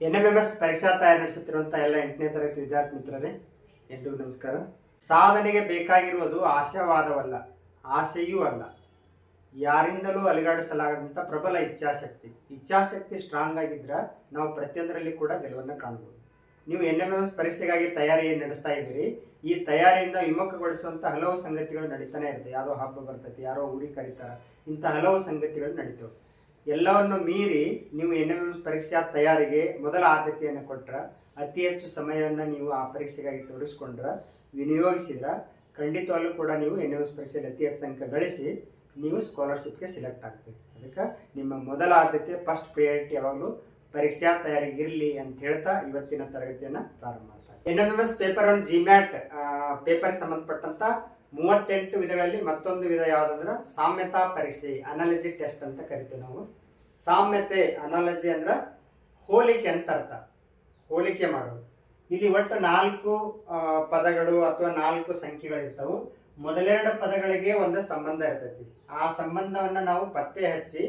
NMMS ಪರೀಕ್ಷಾ ತಯಾರಿ ನಡೆಸುತ್ತಿರುವಂಥ ಎಲ್ಲ 8ನೇ ತರಗತಿ ವಿದ್ಯಾರ್ಥಿ ಮಿತ್ರರೇ, ಎಲ್ರಿಗೂ ನಮಸ್ಕಾರ. ಸಾಧನೆಗೆ ಬೇಕಾಗಿರುವುದು ಆಶಾವಾದವಲ್ಲ, ಆಸೆಯೂ ಅಲ್ಲ, ಯಾರಿಂದಲೂ ಅಲಿಗಾಡಿಸಲಾಗದಂಥ ಪ್ರಬಲ ಇಚ್ಛಾಶಕ್ತಿ ಸ್ಟ್ರಾಂಗ್ ಆಗಿದ್ರೆ ನಾವು ಪ್ರತಿಯೊಂದರಲ್ಲಿ ಕೂಡ ಗೆಲುವನ್ನು ಕಾಣಬಹುದು. ನೀವು NMMS ಪರೀಕ್ಷೆಗಾಗಿ ತಯಾರಿ ನಡೆಸ್ತಾ ಇದ್ದೀರಿ. ಈ ತಯಾರಿಯಿಂದ ವಿಮುಖಗೊಳಿಸುವಂಥ ಹಲವು ಸಂಗತಿಗಳು ನಡೀತಾನೆ ಇರುತ್ತೆ. ಯಾರೋ ಹಬ್ಬ ಬರ್ತೈತಿ, ಯಾರೋ ಊರಿಗೆ ಕರೀತಾರೆ, ಇಂಥ ಹಲವು ಸಂಗತಿಗಳು ನಡೀತವೆ. ಎಲ್ಲವನ್ನು ಮೀರಿ ನೀವು NMMS ಪರೀಕ್ಷಾ ತಯಾರಿಗೆ ಮೊದಲ ಆದ್ಯತೆಯನ್ನು ಕೊಟ್ಟರೆ, ಅತಿ ಹೆಚ್ಚು ಸಮಯವನ್ನು ನೀವು ಆ ಪರೀಕ್ಷೆಗಾಗಿ ತೊಡಗಿಸ್ಕೊಂಡ್ರೆ, ವಿನಿಯೋಗಿಸಿದ್ರೆ ಖಂಡಿತವಾಗ್ಲೂ ಕೂಡ ನೀವು NMMS ಪರೀಕ್ಷೆಯಲ್ಲಿ ಅತಿ ಹೆಚ್ಚು ಅಂಕ ಗಳಿಸಿ ನೀವು ಸ್ಕಾಲರ್ಶಿಪ್ಗೆ ಸಿಲೆಕ್ಟ್ ಆಗ್ತೀವಿ. ಅದಕ್ಕೆ ನಿಮ್ಮ ಮೊದಲ ಆದ್ಯತೆ, ಫಸ್ಟ್ ಪ್ರಿಯಾರಿಟಿ ಯಾವಾಗಲೂ ಪರೀಕ್ಷಾ ತಯಾರಿಗೆ ಇರಲಿ ಅಂತ ಹೇಳ್ತಾ ಇವತ್ತಿನ ತರಗತಿಯನ್ನು ಪ್ರಾರಂಭ ಮಾಡ್ತಾರೆ. NMMS paper on GMAT paper ಸಂಬಂಧಪಟ್ಟಂತ 38 ವಿಧಗಳಲ್ಲಿ ಮತ್ತೊಂದು ವಿಧ ಯಾವುದಂದ್ರೆ ಸಾಮ್ಯತಾ ಪರೀಕ್ಷೆ, ಅನಾಲಜಿ ಟೆಸ್ಟ್ ಅಂತ ಕರಿತೀವಿ ನಾವು. ಸಾಮ್ಯತೆ, ಅನಾಲಜಿ ಅಂದ್ರೆ ಹೋಲಿಕೆ ಅಂತ ಅರ್ಥ, ಹೋಲಿಕೆ ಮಾಡೋದು. ಇಲ್ಲಿ ಒಟ್ಟು 4 ಪದಗಳು ಅಥವಾ 4 ಸಂಖ್ಯೆಗಳಿರ್ತವೆ. ಮೊದಲೆರಡು ಪದಗಳಿಗೆ ಒಂದು ಸಂಬಂಧ ಇರ್ತೈತಿ. ಆ ಸಂಬಂಧವನ್ನು ನಾವು ಪತ್ತೆ ಹಚ್ಚಿ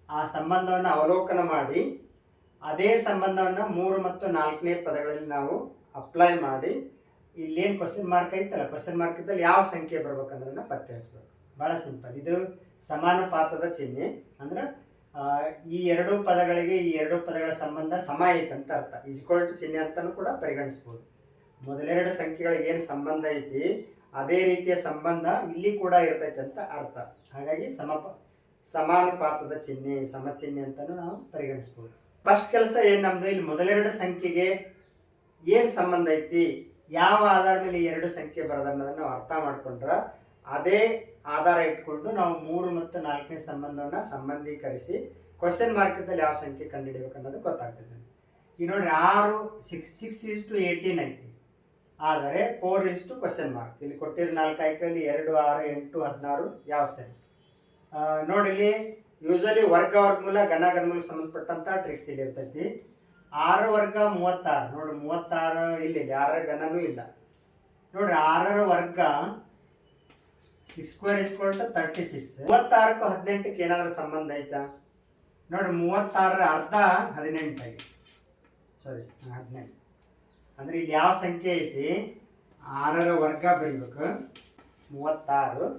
ಆ ಸಂಬಂಧವನ್ನು ಅವಲೋಕನ ಮಾಡಿ ಅದೇ ಸಂಬಂಧವನ್ನು 3 ಮತ್ತು 4ನೇ ಪದಗಳಲ್ಲಿ ನಾವು ಅಪ್ಲೈ ಮಾಡಿ ಇಲ್ಲೇನು ಕ್ವಶನ್ ಮಾರ್ಕ್ ಐತಲ್ಲ, ಕ್ವಶನ್ ಮಾರ್ಕ್ ಇದ್ದಲ್ಲಿ ಯಾವ ಸಂಖ್ಯೆ ಬರ್ಬೇಕು ಅನ್ನೋದನ್ನ ಪತ್ತೆ ಹಚ್ಚಬೇಕು. ಭಾಳ ಸಿಂಪಲ್. ಇದು ಸಮಾನುಪಾತದ ಚಿಹ್ನೆ ಅಂದ್ರೆ ಈ 2 ಪದಗಳಿಗೆ ಈ 2 ಪದಗಳ ಸಂಬಂಧ ಸಮ ಐತೆ ಅಂತ ಅರ್ಥ. ಈಕ್ವಲ್ ಟು ಚಿಹ್ನೆ ಅಂತಲೂ ಕೂಡ ಪರಿಗಣಿಸ್ಬೋದು. ಮೊದಲೆರಡು ಸಂಖ್ಯೆಗಳಿಗೆ ಏನು ಸಂಬಂಧ ಐತಿ ಅದೇ ರೀತಿಯ ಸಂಬಂಧ ಇಲ್ಲಿ ಕೂಡ ಇರ್ತೈತೆ ಅಂತ ಅರ್ಥ. ಹಾಗಾಗಿ ಸಮಾನುಪಾತದ ಚಿಹ್ನೆ, ಸಮಚಿಹ್ನೆ ಅಂತಲೂ ನಾವು ಪರಿಗಣಿಸ್ಬೋದು. ಫಸ್ಟ್ ಕೆಲಸ ಏನು ನಮ್ದು, ಇಲ್ಲಿ ಮೊದಲೆರಡು ಸಂಖ್ಯೆಗೆ ಏನು ಸಂಬಂಧ ಐತಿ, ಯಾವ ಆಧಾರ ಮೇಲೆ ಈ 2 ಸಂಖ್ಯೆ ಬರೋದನ್ನೋದನ್ನು ನಾವು ಅರ್ಥ ಮಾಡ್ಕೊಂಡ್ರೆ ಅದೇ ಆಧಾರ ಇಟ್ಕೊಂಡು ನಾವು 3 ಮತ್ತು 4ನೇ ಸಂಬಂಧವನ್ನು ಸಂಬಂಧೀಕರಿಸಿ ಕ್ವಶನ್ ಮಾರ್ಕದಲ್ಲಿ ಯಾವ ಸಂಖ್ಯೆ ಕಂಡುಹಿಡಿಬೇಕು ಅನ್ನೋದು ಗೊತ್ತಾಗ್ತದೆ. ಈಗ ನೋಡ್ರಿ 6:18 ಐತಿ, ಆದರೆ 4 ಕ್ವಶನ್ ಮಾರ್ಕ್. ಇಲ್ಲಿ ಕೊಟ್ಟಿರೋ 4 ಆಯ್ಕೆಗಳಲ್ಲಿ 2, 6, 8, 16 ಯಾವ ಸರಿ. ನೋಡಿ ಇಲ್ಲಿ ಯೂಶಲಿ ವರ್ಗಮೂಲ ಘನಮೂಲ ಸಂಬಂಧಪಟ್ಟಂತ ಟ್ರಿಕ್ಸ್ ಇಲ್ಲಿ ಇರ್ತೈತಿ. 6 ವರ್ಗ 36. ನೋಡ್ರಿ 36 ಇಲ್ಲಿ 6 ಘನನೂ ಇಲ್ಲ. ನೋಡ್ರಿ 6 ವರ್ಗ 6² = 36. 36ಕ್ಕೂ 18ಕ್ಕೆ ಏನಾದರೂ ಸಂಬಂಧ ಐತಾ? ನೋಡ್ರಿ 36ರ ಅರ್ಧ 18 ಆಗಿ, ಸಾರಿ 18. ಅಂದ್ರೆ ಇಲ್ಲಿ ಯಾವ ಸಂಖ್ಯೆ ಐತಿ, 6ರ ವರ್ಗ ಬರೀಬೇಕು 36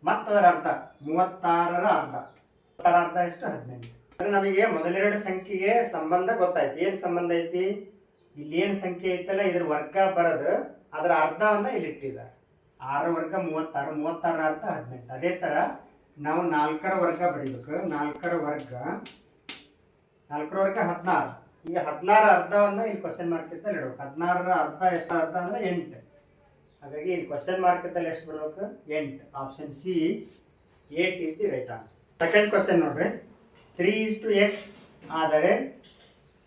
ಮತ್ತು ಅದರ ಅರ್ಧ 36ರ ಅರ್ಧ. 36ರ ಅರ್ಧ ಎಷ್ಟು? 18. ಅಂದ್ರೆ ನಮಗೆ ಮೊದಲೆರಡು ಸಂಖ್ಯೆಗೆ ಸಂಬಂಧ ಗೊತ್ತಾಯ್ತು. ಏನು ಸಂಬಂಧ ಐತಿ, ಇಲ್ಲಿ ಏನು ಸಂಖ್ಯೆ ಐತಲ್ಲ ಇದ್ರ ವರ್ಗ ಬರೋದು ಅದರ ಅರ್ಧವನ್ನು ಇಲ್ಲಿ ಇಟ್ಟಿದ್ದಾರೆ. 6 ವರ್ಗ 36, 36ರ ಅರ್ಧ 18. ಅದೇ ಥರ ನಾವು 4ರ ವರ್ಗ ಬರೀಬೇಕು. 4ರ ವರ್ಗ 16. ಈಗ 16ರ ಅರ್ಧವನ್ನು ಇಲ್ಲಿ ಕ್ವಶನ್ ಮಾರ್ಕ್ ಇದ್ದಲ್ಲಿ ಇಡಬೇಕು. 16ರ ಅರ್ಧ ಎಷ್ಟು? ಅರ್ಧ ಅಂದರೆ 8. ಹಾಗಾಗಿ ಇಲ್ಲಿ ಕ್ವಶನ್ ಮಾರ್ಕ್ ಇದ್ದಲ್ಲಿ ಎಷ್ಟು ಬರಬೇಕು? 8. Option C 8 is the right answer. Second question ನೋಡ್ರಿ, 3:x ಆದರೆ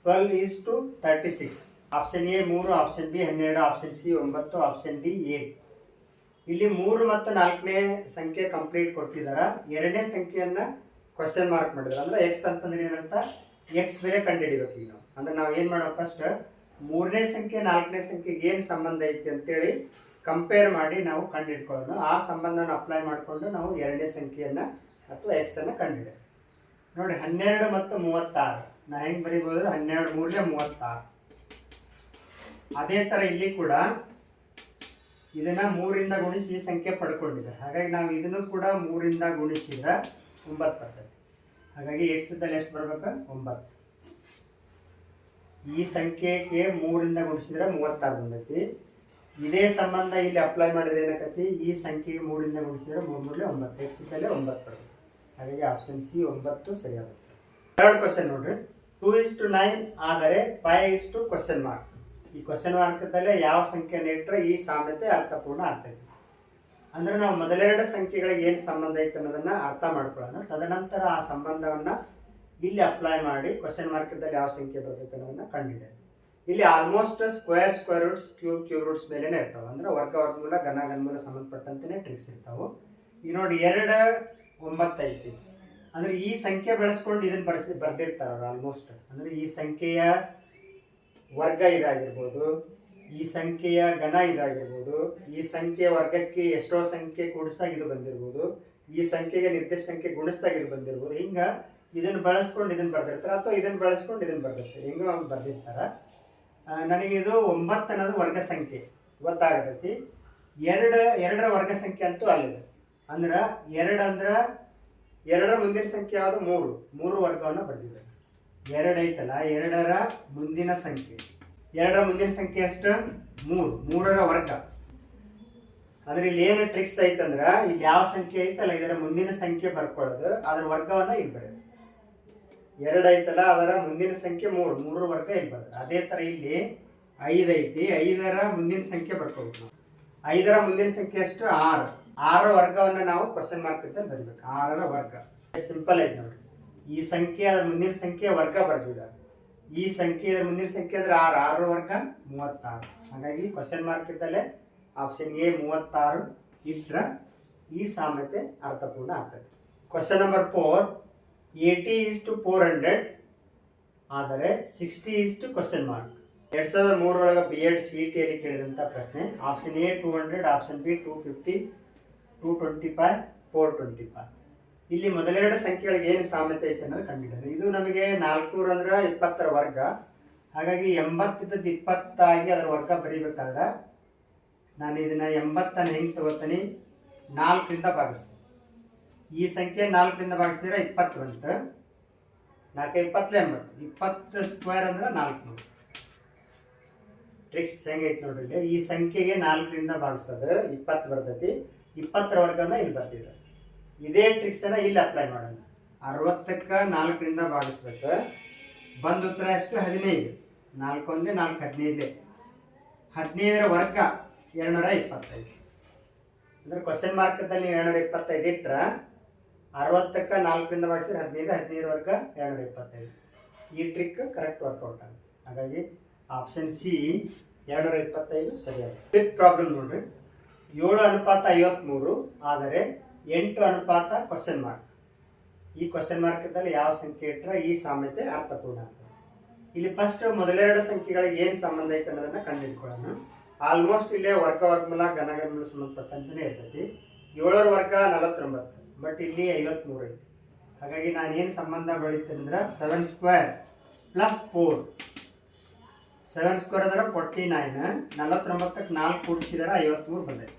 12:36. Option A 3, option B 12, option C 9, option D 8. ಇಲ್ಲಿ 3 ಮತ್ತು 4ನೇ ಸಂಖ್ಯೆ ಕಂಪ್ಲೀಟ್ ಕೊಟ್ಟಿದ್ದಾರೆ. 2ನೇ ಸಂಖ್ಯೆಯನ್ನು ಕ್ವಶನ್ ಮಾರ್ಕ್ ಮಾಡಿದ್ರು. ಅಂದ್ರೆ ಎಕ್ಸ್ ಅಂತಂದ್ರೆ ಏನಂತ, ಎಕ್ಸ್ ಬೆಲೆ ಕಂಡುಹಿಡಿಬೇಕು. ಈಗ ನಾವು ಅಂದ್ರೆ ನಾವು ಏನು ಮಾಡೋದು, ಫಸ್ಟ್ 3ನೇ ಸಂಖ್ಯೆ 4ನೇ ಸಂಖ್ಯೆಗೆ ಏನು ಸಂಬಂಧ ಐತಿ ಅಂತೇಳಿ ಕಂಪೇರ್ ಮಾಡಿ ನಾವು ಕಂಡುಹಿಡ್ಕೊಳ್ಳೋಣ. ಆ ಸಂಬಂಧನ ಅಪ್ಲೈ ಮಾಡಿಕೊಂಡು ನಾವು 2ನೇ ಸಂಖ್ಯೆಯನ್ನು ಅಥವಾ ಎಕ್ಸನ್ನು ಕಂಡುಹಿಡಿಯೋಣ. ನೋಡಿ 12 ಮತ್ತು 36. ನಾ ಹೆಂಗೆ ಬರೀಬೋದು, 12 3 36. ಅದೇ ಥರ ಇಲ್ಲಿ ಕೂಡ ಇದನ್ನು 3ರಿಂದ ಗುಣಿಸಿ ಈ ಸಂಖ್ಯೆ ಪಡ್ಕೊಂಡಿದ್ದಾರೆ. ಹಾಗಾಗಿ ನಾವು ಇದನ್ನು ಕೂಡ 3ರಿಂದ ಗುಣಿಸಿದ್ರೆ 9 ಬರ್ತದೆ. ಹಾಗಾಗಿ ಎಕ್ಸ್ದಲ್ಲಿ ಎಷ್ಟು ಬರ್ಬೇಕು? 9. ಈ ಸಂಖ್ಯೆಗೆ 3ರಿಂದ ಗುಣಿಸಿದ್ರೆ 36 ಬಂದೈತಿ. ಇದೇ ಸಂಬಂಧ ಇಲ್ಲಿ ಅಪ್ಲೈ ಮಾಡಿದ್ರೆ ಏನಾಕತಿ, ಈ ಸಂಖ್ಯೆಗೆ 3ರಿಂದ ಗುಣಿಸಿದ್ರೆ 3 3 9, ಎಕ್ಸ್ದಲ್ಲಿ 9 ಬರ್ತದೆ. ಹಾಗಾಗಿ ಆಪ್ಷನ್ ಸಿ 9 ಸರಿಯಾಗುತ್ತೆ. ಥರ್ಡ್ ಕ್ವಶನ್ ನೋಡ್ರಿ, 2:9 ಆದರೆ 5 ಕ್ವಶನ್ ಮಾರ್ಕ್. ಈ ಕ್ವಶನ್ ಮಾರ್ಕ್ದಲ್ಲೇ ಯಾವ ಸಂಖ್ಯೆಯನ್ನು ಇಟ್ಟರೆ ಈ ಸಾಮ್ಯತೆ ಅರ್ಥಪೂರ್ಣ ಆಗ್ತೈತಿ. ಅಂದ್ರೆ ನಾವು ಮೊದಲೆರಡು ಸಂಖ್ಯೆಗಳಿಗೆ ಏನು ಸಂಬಂಧ ಐತೆ ಅನ್ನೋದನ್ನ ಅರ್ಥ ಮಾಡ್ಕೊಳ್ಳೋಣ. ತದನಂತರ ಆ ಸಂಬಂಧವನ್ನು ಇಲ್ಲಿ ಅಪ್ಲೈ ಮಾಡಿ ಕ್ವಶನ್ ಮಾರ್ಕ್ದಲ್ಲಿ ಯಾವ ಸಂಖ್ಯೆ ಬರ್ತೈತೆ ಅನ್ನೋದನ್ನ ಕಂಡುಹಿಡಿಯೋಣ. ಇಲ್ಲಿ almost square roots, cube roots ಮೇಲೇನೆ ಇರ್ತಾವೆ. ಅಂದ್ರೆ ವರ್ಗಮೂಲ ಘನಮೂಲ ಸಂಬಂಧಪಟ್ಟಂತೆಯೇ ಟ್ರಿಕ್ಸ್ ಇರ್ತಾವೆ. ಈಗ ನೋಡಿ 2 9 ಐತಿ. ಅಂದ್ರೆ ಈ ಸಂಖ್ಯೆ ಬೆಳೆಸ್ಕೊಂಡು ಇದನ್ನ ಬರ್ದಿರ್ತಾರ ಅವ್ರು ಆಲ್ಮೋಸ್ಟ್. ಅಂದ್ರೆ ಈ ಸಂಖ್ಯೆಯ ವರ್ಗ ಇದಾಗಿರ್ಬೋದು, ಈ ಸಂಖ್ಯೆಯ ಘನ ಇದಾಗಿರ್ಬೋದು, ಈ ಸಂಖ್ಯೆಯ ವರ್ಗಕ್ಕೆ ಎಷ್ಟೋ ಸಂಖ್ಯೆ ಕೂಡಿಸಿದಾಗ ಇದು ಬಂದಿರ್ಬೋದು, ಈ ಸಂಖ್ಯೆಗೆ ನಿರ್ದಿಷ್ಟ ಸಂಖ್ಯೆ ಗುಣಿಸಿದಾಗ ಇದು ಬಂದಿರ್ಬೋದು. ಹಿಂಗೆ ಇದನ್ನು ಬಳಸ್ಕೊಂಡು ಇದನ್ನು ಬರ್ದಿರ್ತಾರೆ, ಅಥವಾ ಇದನ್ನು ಬಳಸ್ಕೊಂಡು ಇದನ್ನು ಬರ್ದಿರ್ತಾರೆ, ಹೆಂಗೋ ಅವ್ನು ಬರ್ದಿರ್ತಾರೆ. ನನಗಿದು 9 ಅನ್ನೋದು ವರ್ಗ ಸಂಖ್ಯೆ ಗೊತ್ತಾಗತೈತಿ. ಎರಡರ ವರ್ಗ ಸಂಖ್ಯೆ ಅಂತೂ ಅಲ್ಲಿದೆ. ಅಂದ್ರೆ 2 ಅಂದ್ರೆ 2ರ ಮುಂದಿನ ಸಂಖ್ಯೆ ಯಾವುದು? 3 ವರ್ಗವನ್ನು ಬರ್ದಿದ್ದಾರೆ. 2 ಐತಲ್ಲ, 2ರ ಮುಂದಿನ ಸಂಖ್ಯೆ, 2ರ ಮುಂದಿನ ಸಂಖ್ಯೆ ಎಷ್ಟು? 3ರ ವರ್ಗ. ಅಂದ್ರೆ ಇಲ್ಲಿ ಏನು ಟ್ರಿಕ್ಸ್ ಐತಂದ್ರೆ, ಇಲ್ಲಿ ಯಾವ ಸಂಖ್ಯೆ ಐತಲ್ಲ ಇದರ ಮುಂದಿನ ಸಂಖ್ಯೆ ಬರ್ಕೊಳ್ಳೋದು, ಅದರ ವರ್ಗವನ್ನ ಇಲ್ಲಿ ಬರೆಯೋದು. 2 ಐತಲ್ಲ, ಅದರ ಮುಂದಿನ ಸಂಖ್ಯೆ 3 ವರ್ಗ ಇಲ್ಲಿ ಬರೋದು. ಅದೇ ತರ ಇಲ್ಲಿ 5 ಐತಿ, 5ರ ಮುಂದಿನ ಸಂಖ್ಯೆ ಬರ್ಕೋಬೇಕು. 5ರ ಮುಂದಿನ ಸಂಖ್ಯೆ ಎಷ್ಟು? 6 ವರ್ಗವನ್ನ ನಾವು ಕ್ವಶನ್ ಮಾರ್ಕ್ ಅಂತ ಬರೀಬೇಕು. 6ರ ವರ್ಗ ಸಿಂಪಲ್ ಐತಿ ನೋಡಿ. ಈ ಸಂಖ್ಯೆ ಅದರ ಮುಂದಿನ ಸಂಖ್ಯೆ ವರ್ಗ ಬರ್ದಿದ್ದಾರೆ. ಈ ಸಂಖ್ಯೆ ಅದರ ಮುಂದಿನ ಸಂಖ್ಯೆ ಅಂದ್ರೆ 6 ವರ್ಗ 36. ಹಾಗಾಗಿ ಕ್ವಶನ್ ಮಾರ್ಕ್ ಇದ್ದಲ್ಲೇ ಆಪ್ಷನ್ ಎ 36 ಇಟ್ರ ಈ ಸಾಮ್ಯತೆ ಅರ್ಥಪೂರ್ಣ ಆಗ್ತದೆ. ಕ್ವಶನ್ ನಂಬರ್ 4, 80:400 ಆದರೆ 60 ಕ್ವಶನ್ ಮಾರ್ಕ್. 2003 ಒಳಗೆ B.Ed CET ಯಲ್ಲಿ ಕೇಳಿದಂಥ ಪ್ರಶ್ನೆ. Option A 200, option B 250, 225, 425. ಇಲ್ಲಿ ಮೊದಲೆರಡು ಸಂಖ್ಯೆಗಳಿಗೆ ಏನು ಸಾಮ್ಯತೆ ಐತೆ ಅನ್ನೋದು ಕಂಡುಹಿಡಿಯೋದು. ಇದು ನಮಗೆ 400 ಅಂದ್ರೆ 20ರ ವರ್ಗ. ಹಾಗಾಗಿ 80 ಇದ್ದದ್ದು 20 ಆಗಿ ಅದರ ವರ್ಗ ಬರೀಬೇಕಾದ್ರೆ ನಾನು ಇದನ್ನ 80 ಹೆಂಗೆ ತಗೋತೀನಿ? 4ರಿಂದ ಭಾಗಿಸ್ತೀನಿ. ಈ ಸಂಖ್ಯೆ 4ರಿಂದ ಭಾಗಿಸಿದ್ರೆ 20 ಬಂತು. 4 20 80, 20 ಸ್ಕ್ವೇರ್ ಅಂದ್ರೆ 400. ಟ್ರಿಕ್ಸ್ ಹೆಂಗೈತೆ ನೋಡ್ರಿ. ಈ ಸಂಖ್ಯೆಗೆ 4ರಿಂದ ಭಾಗಿಸೋದು 20 ಬರ್ತೈತಿ. 20ರ ವರ್ಗನ ಇಲ್ಲಿ ಬರ್ತಿದೆ. ಇದೇ ಟ್ರಿಕ್ಸ್ ಅನ್ನ ಇಲ್ಲಿ ಅಪ್ಲೈ ಮಾಡೋಣ. 60ಕ್ಕೆ 4ರಿಂದ ಭಾಗಿಸ್ಬೇಕು. ಬಂದ ಉತ್ತರ ಎಷ್ಟು? 15. 4 1 4 15. 15ರ ವರ್ಗ 225. ಅಂದ್ರೆ ಕ್ವಶನ್ ಮಾರ್ಕದಲ್ಲಿ 225 ಇಟ್ರ 60ಕ್ಕೆ 4ರಿಂದ ಭಾಗಿಸಿದ್ರೆ 15, 15 ವರ್ಗ 225. ಈ ಟ್ರಿಕ್ ಕರೆಕ್ಟ್ ವರ್ಕೌಟ್ ಆಗುತ್ತೆ. ಹಾಗಾಗಿ ಆಪ್ಷನ್ ಸಿ 225 ಸರಿಯಾಗಿ. ಟ್ರಿಕ್ ಪ್ರಾಬ್ಲಮ್ ನೋಡ್ರಿ. 7:53 ಆದರೆ 8 ಕ್ವಶನ್ ಮಾರ್ಕ್. ಈ ಕ್ವಶನ್ ಮಾರ್ಕ್ ಇದ್ದಲ್ಲಿ ಯಾವ ಸಂಖ್ಯೆ ಇಟ್ಟರೆ ಈ ಸಾಮ್ಯತೆ ಅರ್ಥಪೂರ್ಣ ಆಗ್ತದೆ. ಇಲ್ಲಿ ಫಸ್ಟ್ ಮೊದಲೆರಡು ಸಂಖ್ಯೆಗಳಿಗೆ ಏನು ಸಂಬಂಧ ಐತೆ ಅನ್ನೋದನ್ನ ಕಂಡುಹಿಡ್ಕೊಳ್ಳೋಣ. ಆಲ್ಮೋಸ್ಟ್ ಇಲ್ಲೇ ವರ್ಗಮೂಲ ಘನಗಮೂಲ ಸಂಬಂಧಪಟ್ಟಂತನೇ ಇರ್ತೈತಿ. 7ರ ವರ್ಗ 49, ಬಟ್ ಇಲ್ಲಿ 53 ಐತಿ. ಹಾಗಾಗಿ ನಾನು ಏನು ಸಂಬಂಧ ಬೆಳೀತೇನೆ ಅಂದ್ರೆ 7 ಸ್ಕ್ವೇರ್ ಪ್ಲಸ್ 4. 7 ಸ್ಕ್ವೇರ್ ಅಂದ್ರೆ 49. 49ಕ್ಕೆ 4 ಕೂಡಿಸಿದರೆ 53 ಬಂದೈತಿ.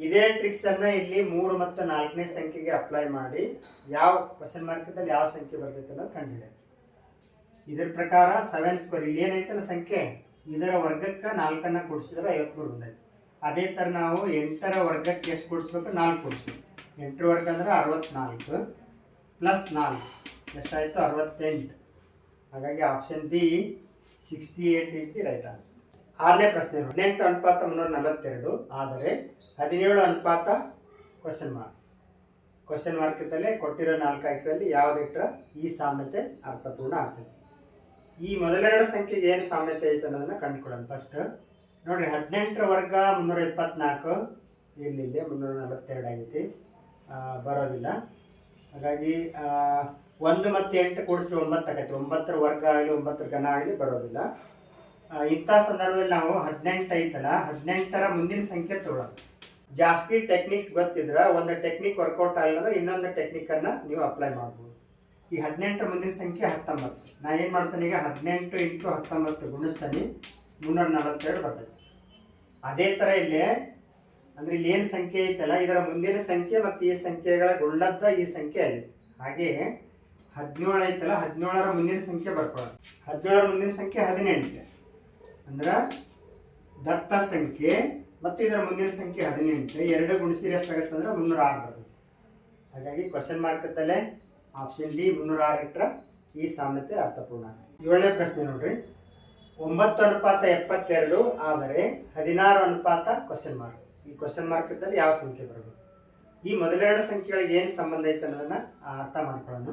ಇದೇ ಟ್ರಿಕ್ಸ್ ಅನ್ನ ಇಲ್ಲಿ 3 ಮತ್ತು 4ನೇ ಸಂಖ್ಯೆಗೆ ಅಪ್ಲೈ ಮಾಡಿ ಯಾವ ಕ್ವಶನ್ ಮಾರ್ಕ್ ಇದ್ದಲ್ಲಿ ಯಾವ ಸಂಖ್ಯೆ ಬರ್ತೈತೆ ಅನ್ನೋದು ಕಂಡುಹಿಡಿಯೋದು. ಇದರ ಪ್ರಕಾರ 7 ಸ್ಕ್ವೇರ್ ಇಲ್ಲಿ ಏನೈತಲ್ಲ ಸಂಖ್ಯೆ, ಇದರ ವರ್ಗಕ್ಕೆ 4ಅನ್ನ ಕೂಡಿಸಿದ್ರೆ 53 ಬಂದೈತಿ. ಅದೇ ಥರ ನಾವು 8ರ ವರ್ಗಕ್ಕೆ ಎಷ್ಟು ಕೂಡಿಸ್ಬೇಕು? 4 ಕೂಡಿಸ್ಬೇಕು. 8ರ ವರ್ಗ ಅಂದ್ರೆ 64 ಪ್ಲಸ್ 4 ಎಷ್ಟಾಯಿತು? 68. ಹಾಗಾಗಿ option B 68 is the right answer. 6ನೇ ಪ್ರಶ್ನೆ. 18:342 ಆದರೆ 17 ಕ್ವಶನ್ ಮಾರ್ಕ್. ಕ್ವಶನ್ ಮಾರ್ಕ್ ಇದ್ದಲ್ಲೇ ಕೊಟ್ಟಿರೋ 4 ಆಯ್ಕೆಯಲ್ಲಿ ಯಾವುದಿಟ್ಟರೆ ಈ ಸಾಮ್ಯತೆ ಅರ್ಥಪೂರ್ಣ ಆಗ್ತದೆ. ಈ ಮೊದಲೆರಡು ಸಂಖ್ಯೆಗೆ ಏನು ಸಾಮ್ಯತೆ ಐತೆ ಅನ್ನೋದನ್ನ ಕಂಡುಕೊಳ್ಳೋಣ. ಫಸ್ಟ್ ನೋಡ್ರಿ, 18ರ ವರ್ಗ 324, ಇಲ್ಲಿ 342 ಆಗೈತಿ, ಬರೋದಿಲ್ಲ. ಹಾಗಾಗಿ 1 ಮತ್ತು 8 ಕೂಡಿಸಿದ್ರೆ 9 ಆಗೈತಿ. 9ರ ವರ್ಗ ಆಗಲಿ 9ರ ಘನ ಆಗಲಿ ಬರೋದಿಲ್ಲ. ಇಂಥ ಸಂದರ್ಭದಲ್ಲಿ ನಾವು 18 ಐತಲ್ಲ, 18ರ ಮುಂದಿನ ಸಂಖ್ಯೆ ತಗೊಳ್ಳೋದು. ಜಾಸ್ತಿ ಟೆಕ್ನಿಕ್ಸ್ ಗೊತ್ತಿದ್ರೆ ಒಂದು ಟೆಕ್ನಿಕ್ ವರ್ಕೌಟ್ ಆಗಲ್ಲ, ಇನ್ನೊಂದು ಟೆಕ್ನಿಕನ್ನು ನೀವು ಅಪ್ಲೈ ಮಾಡ್ಬೋದು. ಈ 18ರ ಮುಂದಿನ ಸಂಖ್ಯೆ 19. ನಾ ಏನು ಮಾಡ್ತೇನೆ ಈಗ 18 × 19 ಗುಣಿಸ್ತಾನೆ 342 ಬರ್ತೈತಿ. ಅದೇ ಥರ ಇಲ್ಲಿ ಅಂದ್ರೆ ಇಲ್ಲಿ ಏನು ಸಂಖ್ಯೆ ಐತಲ್ಲ ಇದರ ಮುಂದಿನ ಸಂಖ್ಯೆ ಮತ್ತು ಈ ಸಂಖ್ಯೆಗಳ ಗುಣಲಬ್ಧ ಈ ಸಂಖ್ಯೆ ಆಗೈತಿ. ಹಾಗೆ 17 ಐತಲ್ಲ, 17ರ ಮುಂದಿನ ಸಂಖ್ಯೆ ಬರ್ಕೊಳ್ಳೋದು. 17ರ ಮುಂದಿನ ಸಂಖ್ಯೆ 18. ಅಂದ್ರೆ ದತ್ತ ಸಂಖ್ಯೆ ಮತ್ತು ಇದರ ಮುಂದಿನ ಸಂಖ್ಯೆ 18. 2 ಗುಣಿಸಿದ್ರೆ ಎಷ್ಟಾಗುತ್ತೆ ಅಂದ್ರೆ 306 ಬರ್ತದೆ. ಹಾಗಾಗಿ ಕ್ವಶನ್ ಮಾರ್ಕ್ ಇದ್ದಲ್ಲೇ ಆಪ್ಷನ್ ಡಿ 306 ಇಟ್ಟರೆ ಈ ಸಾಮ್ಯತೆ ಅರ್ಥಪೂರ್ಣ. 7ನೇ ಪ್ರಶ್ನೆ ನೋಡ್ರಿ. 9:72 ಆದರೆ 16 ಕ್ವಶನ್ ಮಾರ್ಕ್. ಈ ಕ್ವಶನ್ ಮಾರ್ಕ್ ಇದ್ದಲ್ಲಿ ಯಾವ ಸಂಖ್ಯೆ ಬರಬೇಕು? ಈ ಮೊದಲೆರಡು ಸಂಖ್ಯೆಗಳಿಗೆ ಏನು ಸಂಬಂಧ ಐತೆ ಅನ್ನೋದನ್ನ ಅರ್ಥ ಮಾಡ್ಕೊಳ್ಳೋಣ.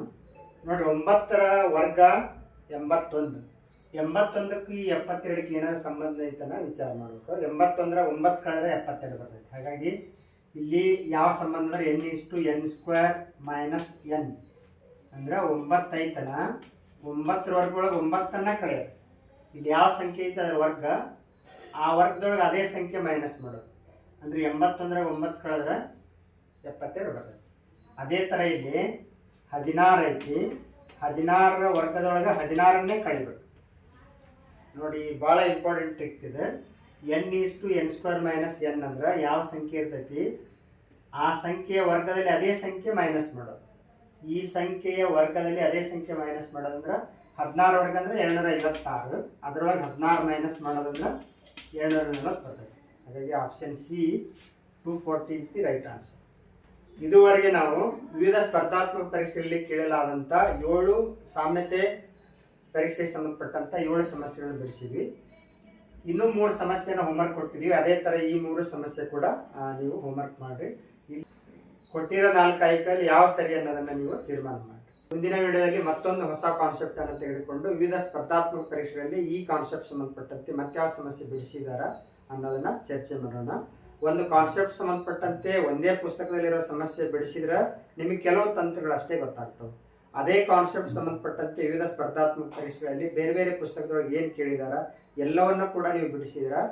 ನೋಡ್ರಿ, 9ರ ವರ್ಗ 81. 81ಕ್ಕೂ ಈ 72ಕ್ಕೆ ಏನಾದ್ರು ಸಂಬಂಧ ಐತನ ವಿಚಾರ ಮಾಡಬೇಕು. 81 9 ಕಳೆದ್ರೆ 72 ಬರ್ತೈತೆ. ಹಾಗಾಗಿ ಇಲ್ಲಿ ಯಾವ ಸಂಬಂಧ ಅಂದ್ರೆ n² - n. ಅಂದ್ರೆ 9 ಐತಲ್ಲ, 9ರ ವರ್ಗ ಒಳಗೆ 9ಅನ್ನ ಕಳೆಯೋದು. ಇಲ್ಲಿ ಯಾವ ಸಂಖ್ಯೆ ಐತೆ ಅದರ ವರ್ಗ, ಆ ವರ್ಗದೊಳಗೆ ಅದೇ ಸಂಖ್ಯೆ ಮೈನಸ್ ಮಾಡೋದು. ಅಂದ್ರೆ 81 9 ಕಳೆದ್ರೆ 72 ಬರ್ತದೆ. ಅದೇ ಥರ ಇಲ್ಲಿ 16 ಐತಿ. 16ರ ವರ್ಗದೊಳಗೆ 16ನ್ನೇ ಕಳಿಬೇಕು ನೋಡಿ. ಭಾಳ ಇಂಪಾರ್ಟೆಂಟ್ ಟ್ರಿಕ್ ಇದೆ. n(n²-n) ಅಂದ್ರೆ ಯಾವ ಸಂಖ್ಯೆ ಇರ್ತೈತಿ ಆ ಸಂಖ್ಯೆಯ ವರ್ಗದಲ್ಲಿ ಅದೇ ಸಂಖ್ಯೆ ಮೈನಸ್ ಮಾಡೋದು. ಈ ಸಂಖ್ಯೆಯ ವರ್ಗದಲ್ಲಿ ಅದೇ ಸಂಖ್ಯೆ ಮೈನಸ್ ಮಾಡೋದಂದ್ರೆ 16 ವರ್ಗ ಅಂದರೆ 256. ಅದರೊಳಗೆ 16 ಮೈನಸ್ ಮಾಡೋದಂದ್ರೆ 240 ಬರ್ತೈತಿ. ಹಾಗಾಗಿ option C 240 is the right answer. ಇದುವರೆಗೆ ನಾವು ವಿವಿಧ ಸ್ಪರ್ಧಾತ್ಮಕ ಪರೀಕ್ಷೆಯಲ್ಲಿ ಕೇಳಲಾದಂಥ 7 ಸಾಮ್ಯತೆ ಪರೀಕ್ಷೆಗೆ ಸಂಬಂಧಪಟ್ಟಂಥ 7 ಸಮಸ್ಯೆಗಳನ್ನು ಬಿಡಿಸಿದ್ವಿ. ಇನ್ನೂ 3 ಸಮಸ್ಯೆನ ಹೋಮ್ವರ್ಕ್ ಕೊಟ್ಟಿದ್ದೀವಿ. ಅದೇ ಥರ ಈ 3 ಸಮಸ್ಯೆ ಕೂಡ ನೀವು ಹೋಮ್ವರ್ಕ್ ಮಾಡಿರಿ. ಕೊಟ್ಟಿರೋ 4 ಆಯ್ಕೆಗಳಲ್ಲಿ ಯಾವ ಸರಿ ಅನ್ನೋದನ್ನು ನೀವು ತೀರ್ಮಾನ ಮಾಡಿ. ಮುಂದಿನ ವಿಡಿಯೋದಲ್ಲಿ ಮತ್ತೊಂದು ಹೊಸ ಕಾನ್ಸೆಪ್ಟನ್ನು ತೆಗೆದುಕೊಂಡು ವಿವಿಧ ಸ್ಪರ್ಧಾತ್ಮಕ ಪರೀಕ್ಷೆಗಳಲ್ಲಿ ಈ ಕಾನ್ಸೆಪ್ಟ್ ಸಂಬಂಧಪಟ್ಟಂತೆ ಮತ್ಯಾವ ಸಮಸ್ಯೆ ಬಿಡಿಸಿದಾರ ಅನ್ನೋದನ್ನು ಚರ್ಚೆ ಮಾಡೋಣ. ಒಂದು ಕಾನ್ಸೆಪ್ಟ್ ಸಂಬಂಧಪಟ್ಟಂತೆ ಒಂದೇ ಪುಸ್ತಕದಲ್ಲಿರೋ ಸಮಸ್ಯೆ ಬಿಡಿಸಿದ್ರೆ ನಿಮಗೆ ಕೆಲವು ತಂತ್ರಗಳು ಅಷ್ಟೇ ಗೊತ್ತಾಗ್ತವೆ. ಅದೇ ಕಾನ್ಸೆಪ್ಟ್ ಸಂಬಂಧಪಟ್ಟಂತೆ ವಿವಿಧ ಸ್ಪರ್ಧಾತ್ಮಕ ಪರೀಕ್ಷೆಗಳಲ್ಲಿ ಬೇರೆ ಬೇರೆ ಪುಸ್ತಕದೊಳಗೆ ಏನು ಕೇಳಿದಾರ ಎಲ್ಲವನ್ನು ಕೂಡ ನೀವು ಬಿಡಿಸಿದ್ರೆ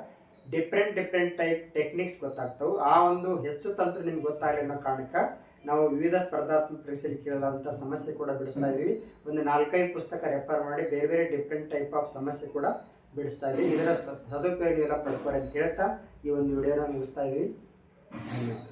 ಡಿಫ್ರೆಂಟ್ ಟೈಪ್ ಟೆಕ್ನಿಕ್ಸ್ ಗೊತ್ತಾಗ್ತವೆ. ಆ ಒಂದು ಹೆಚ್ಚು ತಂತ್ರ ನಿಮ್ಗೆ ಗೊತ್ತಾಗಲಿ ಅನ್ನೋ ಕಾರಣಕ್ಕೆ ನಾವು ವಿವಿಧ ಸ್ಪರ್ಧಾತ್ಮಕ ಪರೀಕ್ಷೆಯಲ್ಲಿ ಕೇಳಲಾದಂಥ ಸಮಸ್ಯೆ ಕೂಡ ಬಿಡಿಸ್ತಾ ಇದ್ದೀವಿ. ಒಂದು 4-5 ಪುಸ್ತಕ ರೆಫರ್ ಮಾಡಿ ಬೇರೆ ಬೇರೆ ಡಿಫ್ರೆಂಟ್ ಟೈಪ್ ಆಫ್ ಸಮಸ್ಯೆ ಕೂಡ ಬಿಡಿಸ್ತಾ ಇದ್ದೀವಿ. ಇದರ ಸದುಪಯೋಗ ಎಲ್ಲ ಪಡ್ಕೊಳ್ಳಿ ಅಂತ ಹೇಳ್ತಾ ಈ ಒಂದು ವಿಡಿಯೋನ ಮುಗಿಸ್ತಾ ಇದ್ದೀವಿ. ಧನ್ಯವಾದ.